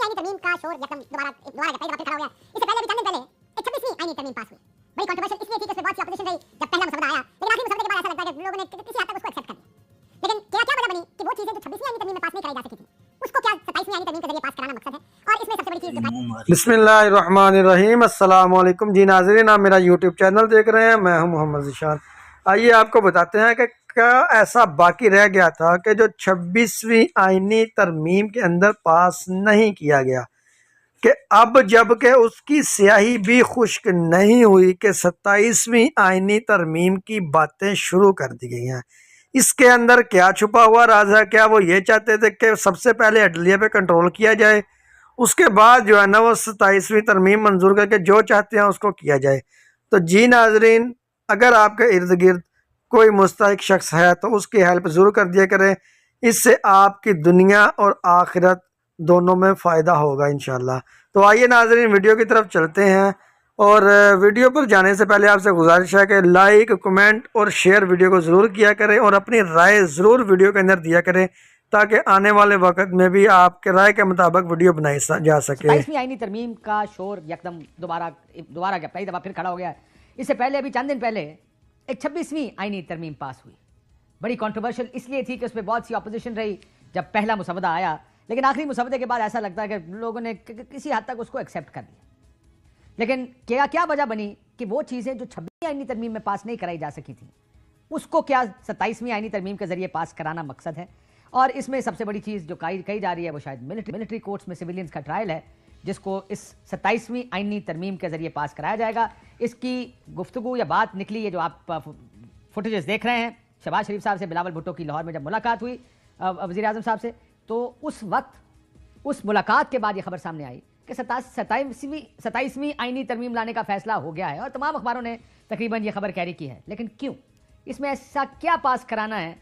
आईनी तरमीम का शोर एकदम दोबारा दोबारा जब पहले खड़ा हो गया। इससे पहले अभी चंद दिन पहले एक 26वीं आईनी तरमीम पास हुई। बड़ी कंट्रोवर्शियल इसलिए थी कि उसमें बहुत सी ऑपोजिशन रही जब पहला मसौदा आया, लेकिन आखिरी मसौदे के बाद ऐसा लगता है कि लोगों ने किसी हद तक उसको एक्सेप्ट कर लिया। लेकिन क्या क्या वजह बनी कि वो चीजें जो 26वीं आईनी तरमीम में पास नहीं कराई जा सकी थी, उसको क्या 27वीं आईनी तरमीम के जरिए पास कराना मकसद है। और इसमें सबसे बड़ी चीज जो बिस्मिल्लाहिर्रहमानिर्रहीम, अस्सलाम वालेकुम जी नाज़रीन, आप मेरा यूट्यूब चैनल देख रहे हैं। मैं हूं मोहम्मद ज़िशान। आइए आपको बताते हैं कि क्या ऐसा बाकी रह गया था कि जो 26वीं आईनी तरमीम के अंदर पास नहीं किया गया, कि अब जब के उसकी स्याही भी खुश्क नहीं हुई कि 27वीं आईनी तरमीम की बातें शुरू कर दी गई हैं। इसके अंदर क्या छुपा हुआ राज है? क्या वो ये चाहते थे कि सबसे पहले अदलिया पे कंट्रोल किया जाए, उसके बाद जो है ना वो 27वीं तरमीम मंजूर करके जो चाहते हैं उसको किया जाए? तो जी नाजरीन, अगर आपके इर्द गिर्द कोई मुस्तहिक शख्स है तो उसकी हेल्प ज़रूर कर दिया करें। इससे आपकी दुनिया और आखिरत दोनों में फ़ायदा होगा इंशाल्लाह। तो आइए नाजरीन, वीडियो की तरफ चलते हैं। और वीडियो पर जाने से पहले आपसे गुजारिश है कि लाइक, कमेंट और शेयर वीडियो को ज़रूर किया करें और अपनी राय ज़रूर वीडियो के अंदर दिया करें, ताकि आने वाले वक्त में भी आपके राय के मुताबिक वीडियो बनाई जा सके। 27वीं आईनी तरमीम का शोर एकदम दोबारा दोबारा क्या पहली दफ़ा फिर खड़ा हो गया। इससे पहले अभी चंद दिन पहले एक 26वीं आईनी तरमीम पास हुई। बड़ी कंट्रोवर्शियल इसलिए थी कि उसमें बहुत सी ऑपोजिशन रही जब पहला मुसवदा आया, लेकिन आखिरी मुसवदे के बाद ऐसा लगता है कि लोगों ने किसी हद तक उसको एक्सेप्ट कर लिया। लेकिन क्या क्या वजह बनी कि वो चीज़ें जो 26वीं आईनी तरमीम में पास नहीं कराई जा सकी थी, उसको क्या 27वीं आईनी तरमीम के जरिए पास कराना मकसद है। और इसमें सबसे बड़ी चीज़ जो कही जा रही है वो शायद मिलिट्री कोर्ट्स में सिविलियंस का ट्रायल है, जिसको इस 27वीं आईनी तरमीम के जरिए पास कराया जाएगा। इसकी गुफ्तगू या बात निकली है जो आप फुटेजेस देख रहे हैं शहबाज शरीफ साहब से बिलावल भुट्टो की लाहौर में जब मुलाकात हुई वज़ीर आज़म साहब से, तो उस वक्त उस मुलाकात के बाद ये खबर सामने आई कि 27वीं आईनी तरमीम लाने का फैसला हो गया है। और तमाम अखबारों ने तकरीबन ये खबर कैरी की है। लेकिन क्यों, इसमें ऐसा क्या पास कराना है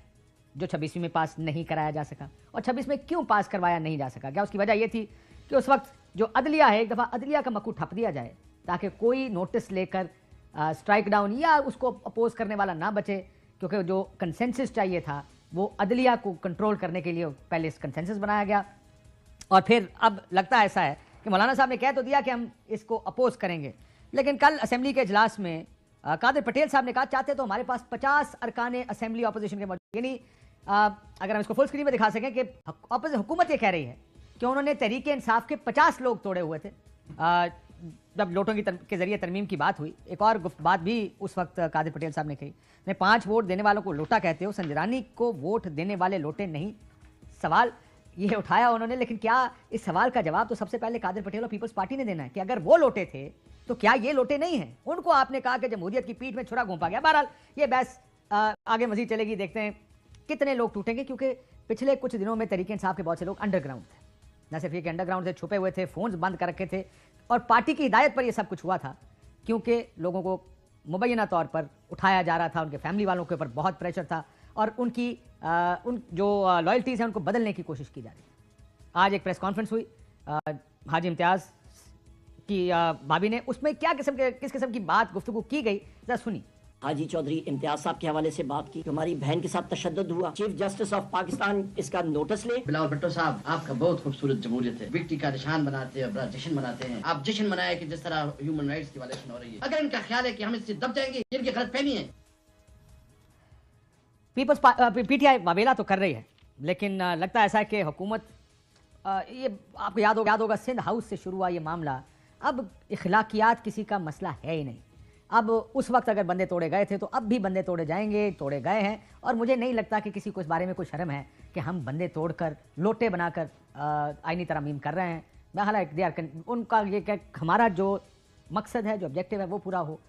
जो 26वीं में पास नहीं कराया जा सका, और 26 में क्यों पास करवाया नहीं जा सका? क्या उसकी वजह यह थी कि उस वक्त जो अदलिया है, एक दफ़ा अदलिया का मक्कू ठप दिया जाए ताकि कोई नोटिस लेकर स्ट्राइक डाउन या उसको अपोज करने वाला ना बचे, क्योंकि जो कंसेंसस चाहिए था वो अदलिया को कंट्रोल करने के लिए पहले कंसेंसस बनाया गया। और फिर अब लगता है ऐसा है कि मौलाना साहब ने कह तो दिया कि हम इसको अपोज करेंगे, लेकिन कल असेंबली के इजलास में कादिर पटेल साहब ने कहा चाहते तो हमारे पास 50 अरकान असेंबली अपोजिशन के मौजूद। यानी अगर हम इसको फुल स्क्रीन में दिखा सकें कि हुकूमत ये कह रही है कि उन्होंने तहरीक इंसाफ के 50 लोग तोड़े हुए थे जब लोटों के जरिए तरमीम की बात हुई। एक और बात भी उस वक्त कादिर पटेल साहब ने कही, ने 5 वोट देने वालों को लोटा कहते हो, संजरानी को वोट देने वाले लोटे नहीं। सवाल ये उठाया उन्होंने, लेकिन क्या इस सवाल का जवाब तो सबसे पहले कादिर पटेल और पीपल्स पार्टी ने देना है कि अगर वो लोटे थे तो क्या ये लोटे नहीं हैं? उनको आपने कहा कि जमहूरियत की पीठ में छुरा घोंपा गया। बहरहाल ये बहस आगे मजीद चलेगी, देखते हैं कितने लोग टूटेंगे, क्योंकि पिछले कुछ दिनों में तहरीक इंसाफ के बहुत से लोग अंडरग्राउंड थे। न सिर्फ ये कि अंडरग्राउंड से छुपे हुए थे, फोन्स बंद कर रखे थे, और पार्टी की हिदायत पर यह सब कुछ हुआ था, क्योंकि लोगों को मुबैना तौर पर उठाया जा रहा था, उनके फैमिली वालों के ऊपर बहुत प्रेशर था, और उनकी उन जो लॉयल्टीज़ हैं उनको बदलने की कोशिश की जा रही है। आज एक प्रेस कॉन्फ्रेंस हुई हाजी इम्तियाज़ की भाभी ने, उसमें किस किस्म की बात गुफ्तगू की गई, जरा सुनी। हाजी चौधरी इम्तियाज साहब के हवाले से बात की, हमारी बहन के साथ तशद्दुद हुआ, चीफ जस्टिस ऑफ पाकिस्तान इसका नोटिस ले। बिलावल भुट्टो साहब, आपका बहुत खूबसूरत जमहूरियत है, विक्ट्री का निशान बनाते हैं, बड़ा जश्न मनाते हैं। आप जश्न मनाए कि जिस तरह ह्यूमन राइट्स की वायलेशन हो रही है। अगर इनका ख्याल है कि हम इससे दब जाएंगे, इनकी गलतफहमी है। पीटीआई वावेला तो कर रही है, लेकिन लगता है ऐसा है कि हुकूमत, ये आपको याद होगा सिंध हाउस से शुरू हुआ ये मामला। अब इखलाकियात किसी का मसला है ही नहीं। अब उस वक्त अगर बंदे तोड़े गए थे तो अब भी बंदे तोड़े जाएंगे, तोड़े गए हैं, और मुझे नहीं लगता कि किसी को इस बारे में कोई शर्म है कि हम बंदे तोड़कर लोटे बनाकर आईनी तरमीम कर रहे हैं। हालांकि उनका ये कि हमारा जो मकसद है, जो ऑब्जेक्टिव है वो पूरा हो।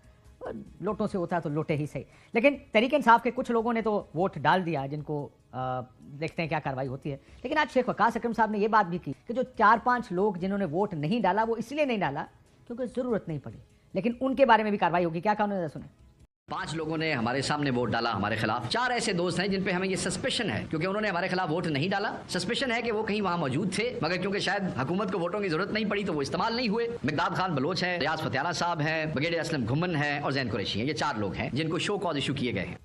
लोटों से होता है तो लोटे ही सही। लेकिन तहरीक इंसाफ के कुछ लोगों ने तो वोट डाल दिया, जिनको देखते हैं क्या कार्रवाई होती है। लेकिन आज शेख वकास अकरम साहब ने ये बात भी की कि जो 4-5 लोग जिन्होंने वोट नहीं डाला वो इसलिए नहीं डाला क्योंकि ज़रूरत नहीं पड़ी, लेकिन उनके बारे में भी कार्रवाई होगी। क्या कहा उन्होंने, सुने। 5 लोगों ने हमारे सामने वोट डाला हमारे खिलाफ। 4 ऐसे दोस्त हैं जिन पे हमें ये सस्पेशन है, क्योंकि उन्होंने हमारे खिलाफ वोट नहीं डाला। सस्पेशन है कि वो कहीं वहां मौजूद थे, मगर क्योंकि शायद हुकूमत को वोटों की जरूरत नहीं पड़ी तो वो इस्तेमाल नहीं हुए। मिकदाद खान बलोच है, रियाज फतियाना साहब हैं, ब्रिगेडियर असलम घुमन है और जैन कुरैशी हैं। ये 4 लोग हैं जिनको शो कॉज इशू किए गए हैं।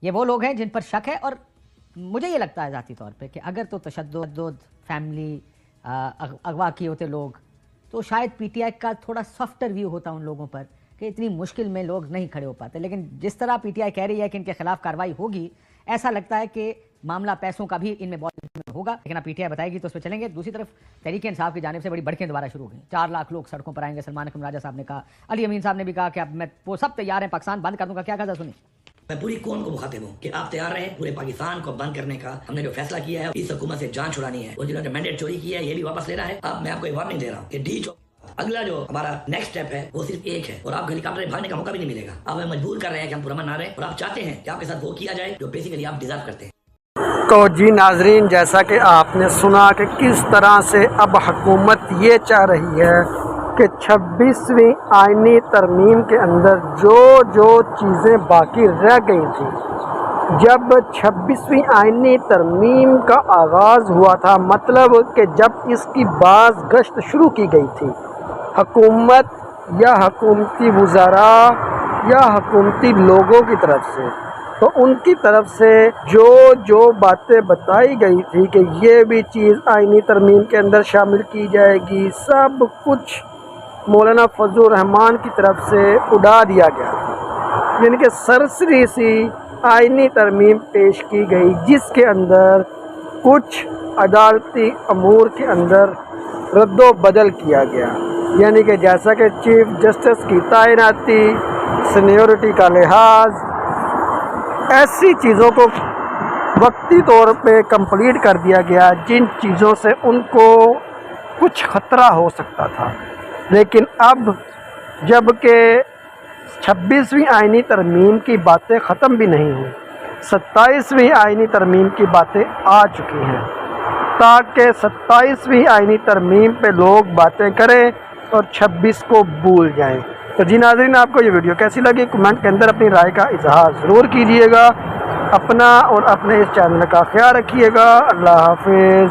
ये वो लोग हैं जिन पर शक है, और मुझे ये लगता है ज़ाती तौर पर कि अगर तो तशद्दुद, फैमिली अगवा किए होते लोग, तो शायद पीटीआई का थोड़ा सॉफ्टर व्यू होता उन लोगों पर कि इतनी मुश्किल में लोग नहीं खड़े हो पाते। लेकिन जिस तरह पीटीआई कह रही है कि इनके खिलाफ कार्रवाई होगी, ऐसा लगता है कि मामला पैसों का भी इनमें बहुत होगा। लेकिन आप पीटीआई बताएगी तो उस पर चलेंगे। दूसरी तरफ तहरीक इंसाफ की जानिब से बड़ी बढ़कें दोबारा शुरू हो गई। 4 लाख लोग सड़कों पर आएंगे। सलमान अकरम राजा साहब ने कहा, अली अमीन साहब ने भी कहा कि अब मैं वो सब तैयार हैं, पाकिस्तान बंद कर दूंगा। क्या कहा सुनी? मैं पूरी कौम को मुखातिब हूँ कि आप तैयार रहें पूरे पाकिस्तान को बंद करने का। हमने जो फैसला किया है इस हुकूमत से जान छुड़ानी है और जिन्होंने मैंडेट चोरी किया है ये भी वापस लेना है। अब मैं आपको एक वार्निंग दे रहा हूँ कि डी अगला जो हमारा नेक्स्ट स्टेप है वो सिर्फ एक है और आपको हेलीकॉप्टर में भागने का मौका भी नहीं मिलेगा। आप हमें मजबूर कर रहे हैं कि हम पुरअमन ना रहें और आप चाहते हैं कि आपके साथ वो किया जाए जो बेसिकली आप डिजर्व करते हैं। तो जी नाजरीन, जैसा कि आपने सुना कि किस तरह से अब हुकूमत ये चाह रही है कि 26वीं आईनी तरमीम के अंदर जो चीज़ें बाकी रह गई थी, जब 26वीं आईनी तरमीम का आगाज़ हुआ था, मतलब कि जब इसकी बाज़ गश्त शुरू की गई थी, हुकूमत या हुकूमती वज़ारा या हुकूमती लोगों की तरफ से, तो उनकी तरफ से जो बातें बताई गई थी कि ये भी चीज़ आईनी तरमीम के अंदर शामिल की जाएगी, सब कुछ मौलाना फजलुर रहमान की तरफ से उड़ा दिया गया था। यानी कि सरसरी सी आईनी तरमीम पेश की गई जिसके अंदर कुछ अदालती अमूर के अंदर रद्दो बदल किया गया। यानी कि जैसा कि चीफ जस्टिस की तैनाती, सीनियरिटी का लिहाज, ऐसी चीज़ों को वक्ती तौर पे कंप्लीट कर दिया गया जिन चीज़ों से उनको कुछ ख़तरा हो सकता था। लेकिन अब जब के 26वीं आईनी तरमीम की बातें ख़त्म भी नहीं हुई, 27वीं आईनी तरमीम की बातें आ चुकी हैं, ताकि 27वीं आईनी तरमीम पे लोग बातें करें और 26 को भूल जाएं। तो जी नाज़रीन, आपको ये वीडियो कैसी लगी कमेंट के अंदर अपनी राय का इजहार ज़रूर कीजिएगा। अपना और अपने इस चैनल का ख्याल रखिएगा। अल्लाह हाफिज़।